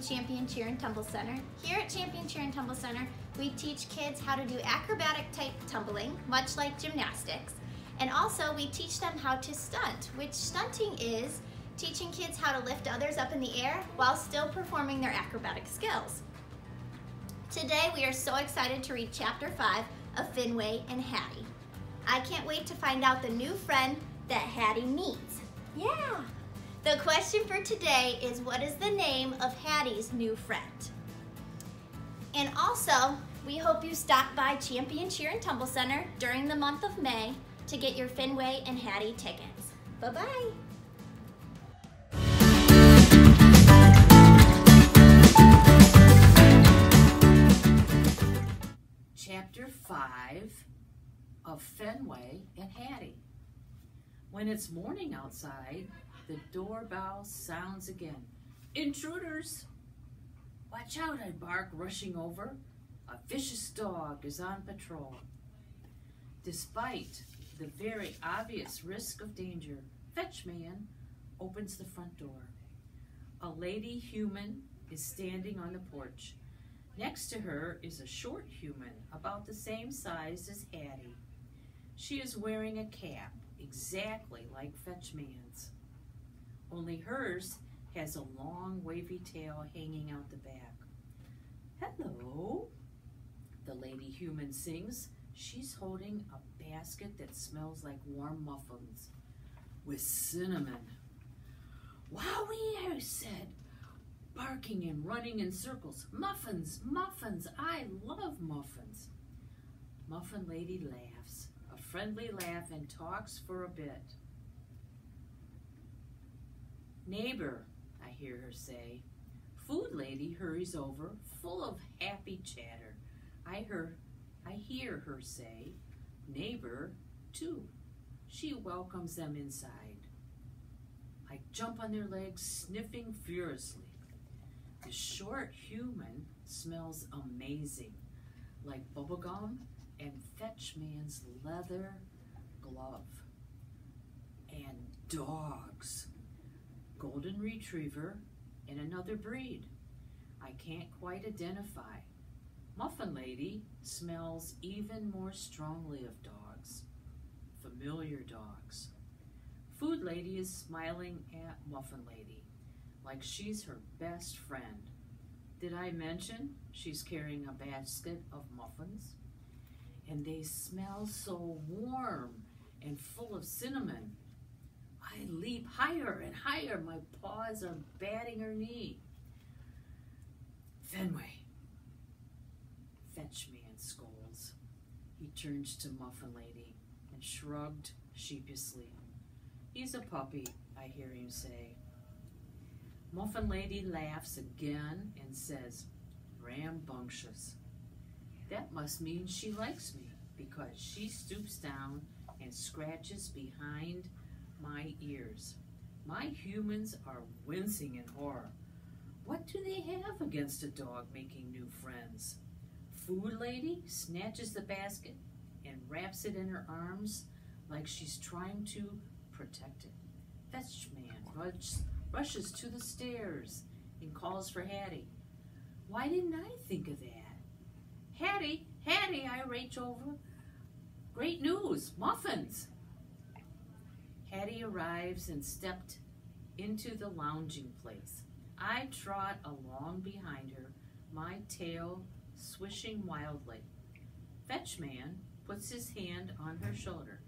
Champion Cheer and Tumble Center. Here at Champion Cheer and Tumble Center, we teach kids how to do acrobatic type tumbling, much like gymnastics. And also we teach them how to stunt, which stunting is teaching kids how to lift others up in the air while still performing their acrobatic skills. Today we are so excited to read Chapter 5 of Finway and Hattie. I can't wait to find out the new friend that Hattie meets. Yeah! The question for today is, what is the name of Hattie's new friend? And also, we hope you stop by Champion Cheer and Tumble Center during the month of May to get your Finway and Hattie tickets. Bye-bye! Chapter 5 of Finway and Hattie. When it's morning outside, the doorbell sounds again. Intruders! Watch out, I bark, rushing over. A vicious dog is on patrol. Despite the very obvious risk of danger, Fetchman opens the front door. A lady human is standing on the porch. Next to her is a short human, about the same size as Hattie. She is wearing a cap, exactly like Fetchman's. Only hers has a long wavy tail hanging out the back. Hello, the lady human sings. She's holding a basket that smells like warm muffins with cinnamon. Wowie, I said, barking and running in circles. Muffins, muffins, I love muffins. Muffin Lady laughs, a friendly laugh, and talks for a bit. Neighbor, I hear her say. Food Lady hurries over, full of happy chatter. I hear her say, neighbor, too. She welcomes them inside. I jump on their legs, sniffing furiously. The short human smells amazing, like bubblegum and Fetchman's leather glove. And dogs. Golden Retriever and another breed. I can't quite identify. Muffin Lady smells even more strongly of dogs. Familiar dogs. Food Lady is smiling at Muffin Lady like she's her best friend. Did I mention she's carrying a basket of muffins? And they smell so warm and full of cinnamon. I leap higher and higher. My paws are batting her knee. Fenway. Fetchman scolds. He turns to Muffin Lady and shrugged sheepishly. He's a puppy, I hear him say. Muffin Lady laughs again and says, rambunctious. That must mean she likes me, because she stoops down and scratches behind my ears. My humans are wincing in horror. What do they have against a dog making new friends? Food Lady snatches the basket and wraps it in her arms like she's trying to protect it. Fetchman rushes to the stairs and calls for Hattie. Why didn't I think of that? Hattie, Hattie, I reach over. Great news, muffins. Hattie arrives and stepped into the lounging place. I trot along behind her, my tail swishing wildly. Fetchman puts his hand on her shoulder.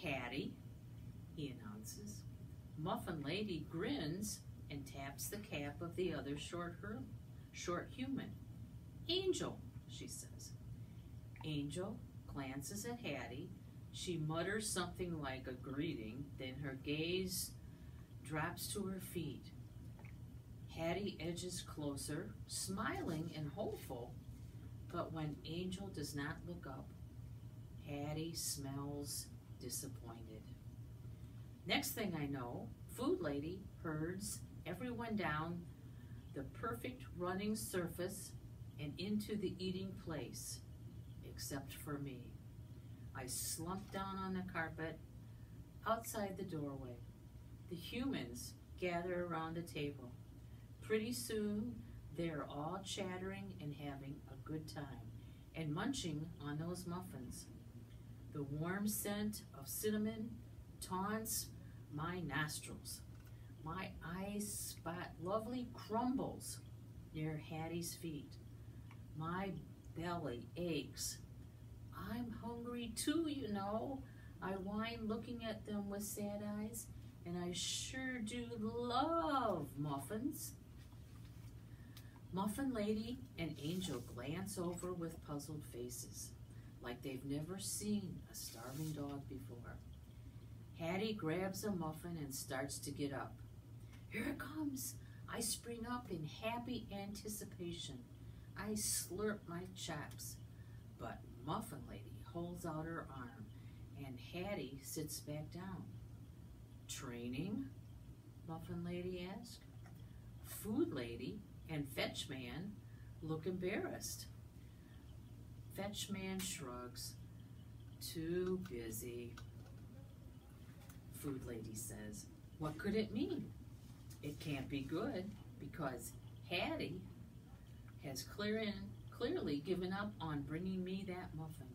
Hattie, he announces. Muffin Lady grins and taps the cap of the other short human. Angel, she says. Angel glances at Hattie. She mutters something like a greeting, then her gaze drops to her feet. Hattie edges closer, smiling and hopeful, but when Angel does not look up, Hattie smells disappointed. Next thing I know, Food Lady herds everyone down the perfect running surface and into the eating place, except for me. I slump down on the carpet outside the doorway. The humans gather around the table. Pretty soon, They're all chattering and having a good time and munching on those muffins. The warm scent of cinnamon taunts my nostrils. My eyes spot lovely crumbles near Hattie's feet. My belly aches. I'm hungry too, you know. I whine looking at them with sad eyes, and I sure do love muffins. Muffin Lady and Angel glance over with puzzled faces, like they've never seen a starving dog before. Hattie grabs a muffin and starts to get up. Here it comes. I spring up in happy anticipation. I slurp my chops, but Muffin Lady holds out her arm, and Hattie sits back down. Training? Muffin Lady asks. Food Lady and Fetch Man look embarrassed. Fetch Man shrugs. Too busy. Food Lady says, what could it mean? It can't be good, because Hattie has clearly given up on bringing me that muffin.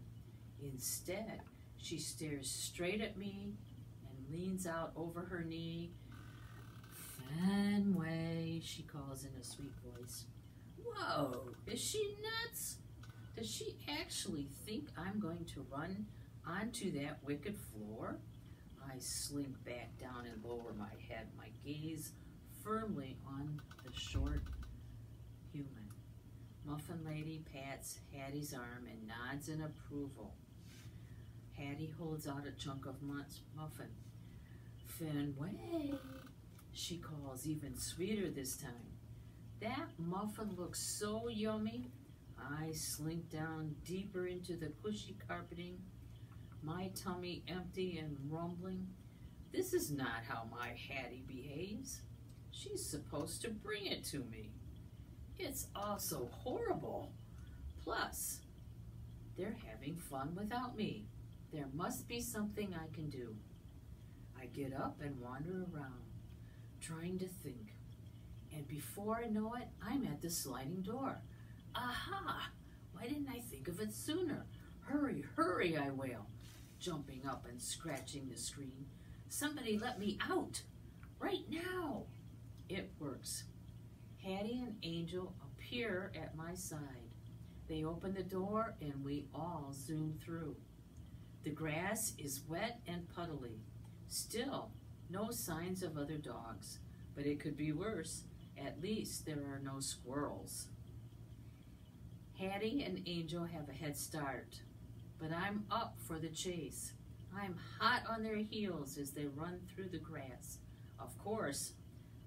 Instead, she stares straight at me and leans out over her knee. Fenway, she calls in a sweet voice. Whoa, is she nuts? Does she actually think I'm going to run onto that wicked floor? I slink back down and lower my head, my gaze firmly on the short human. Muffin Lady pats Hattie's arm and nods in approval. Hattie holds out a chunk of muffin. Fenway, she calls, even sweeter this time. That muffin looks so yummy. I slink down deeper into the cushy carpeting, my tummy empty and rumbling. This is not how my Hattie behaves. She's supposed to bring it to me. It's all so horrible. Plus, they're having fun without me. There must be something I can do. I get up and wander around, trying to think. And before I know it, I'm at the sliding door. Aha! Why didn't I think of it sooner? Hurry, hurry, I wail, jumping up and scratching the screen. Somebody let me out! Right now! It works. Hattie and Angel appear at my side. They open the door and we all zoom through. The grass is wet and puddly. Still, no signs of other dogs, but it could be worse. At least there are no squirrels. Hattie and Angel have a head start, but I'm up for the chase. I'm hot on their heels as they run through the grass. Of course,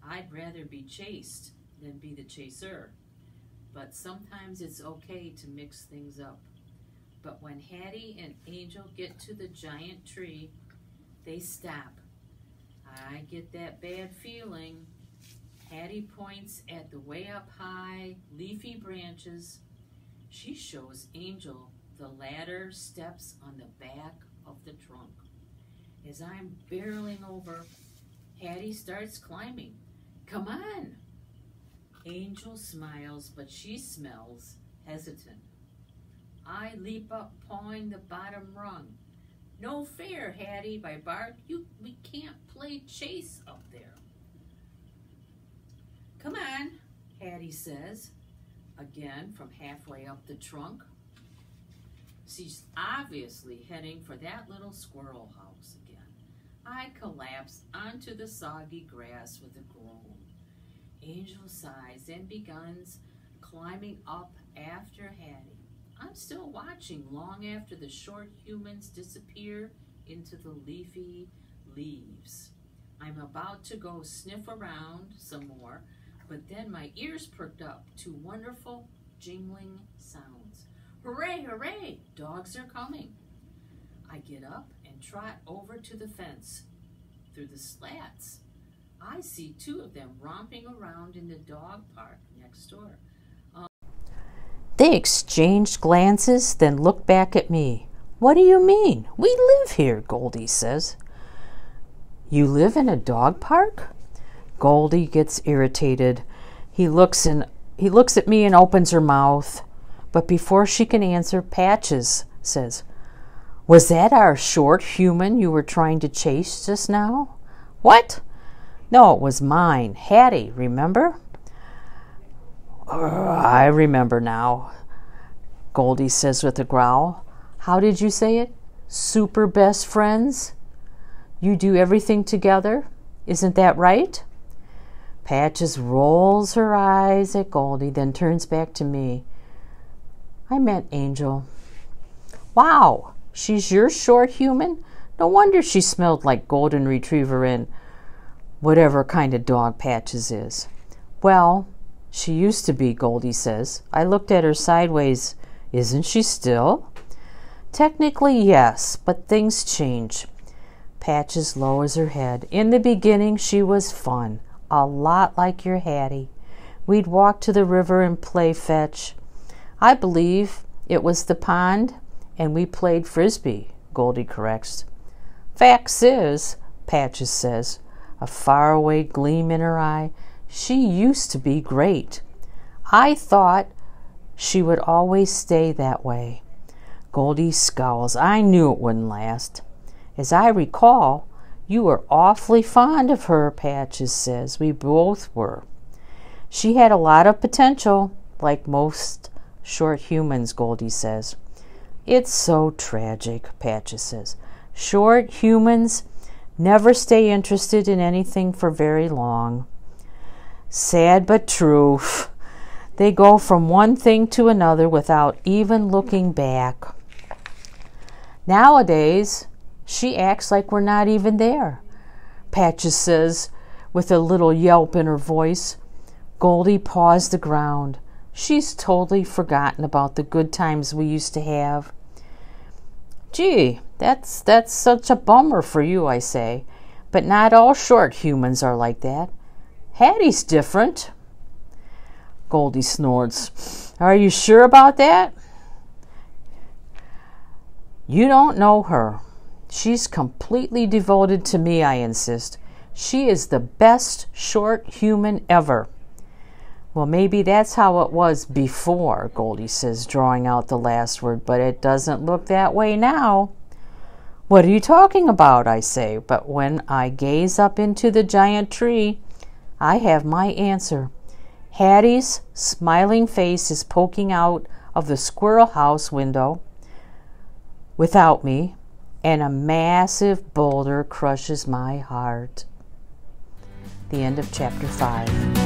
I'd rather be chased than be the chaser, but sometimes it's okay to mix things up. But when Hattie and Angel get to the giant tree, they stop. I get that bad feeling. Hattie points at the way up high, leafy branches. She shows Angel the ladder steps on the back of the trunk. As I'm barreling over, Hattie starts climbing. Come on! Angel smiles, but she smells hesitant. I leap up, pawing the bottom rung. No fair, Hattie, I bark. We can't play chase up there. Come on, Hattie says, again from halfway up the trunk. She's obviously heading for that little squirrel house again. I collapse onto the soggy grass with a groan. Angel sighs and begins climbing up after Hattie. I'm still watching long after the short humans disappear into the leafy leaves. I'm about to go sniff around some more, but then my ears perked up to wonderful jingling sounds. Hooray, hooray, dogs are coming. I get up and trot over to the fence. Through the slats, I see two of them romping around in the dog park next door. They exchanged glances, then looked back at me. What do you mean? We live here, Goldie says. You live in a dog park? Goldie gets irritated. He looks in He looks at me and opens her mouth. But before she can answer, Patches says, "Was that our short human you were trying to chase just now?" "What?" "No, it was mine. Hattie, remember?" "I remember now," Goldie says with a growl. "How did you say it? Super best friends? You do everything together? Isn't that right?" Patches rolls her eyes at Goldie, then turns back to me. "I meant Angel." "Wow, she's your short human? No wonder she smelled like golden retriever and whatever kind of dog Patches is." "Well, she used to be," Goldie says. I looked at her sideways. "Isn't she still?" "Technically, yes, but things change." Patches lowers her head. "In the beginning, she was fun, a lot like your Hattie. We'd walk to the river and play fetch. I believe it was the pond, and we played frisbee," Goldie corrects. "Facts is," Patches says, a faraway gleam in her eye, "she used to be great. I thought she would always stay that way." Goldie scowls. "I knew it wouldn't last." "As I recall, you were awfully fond of her," Patches says. "We both were." "She had a lot of potential, like most short humans," Goldie says. "It's so tragic," Patches says. "Short humans never stay interested in anything for very long. Sad but true. They go from one thing to another without even looking back. Nowadays, she acts like we're not even there," Patches says with a little yelp in her voice. Goldie paws the ground. She's totally forgotten about the good times we used to have. "Gee, that's such a bummer for you," I say. "But not all short humans are like that. Hattie's different." Goldie snorts. "Are you sure about that?" "You don't know her. She's completely devoted to me," I insist. "She is the best short human ever." "Well, maybe that's how it was before," Goldie says, drawing out the last word, "but it doesn't look that way now." "What are you talking about?" I say, but when I gaze up into the giant tree, I have my answer. Hattie's smiling face is poking out of the squirrel house window without me, and a massive boulder crushes my heart. The end of chapter 5.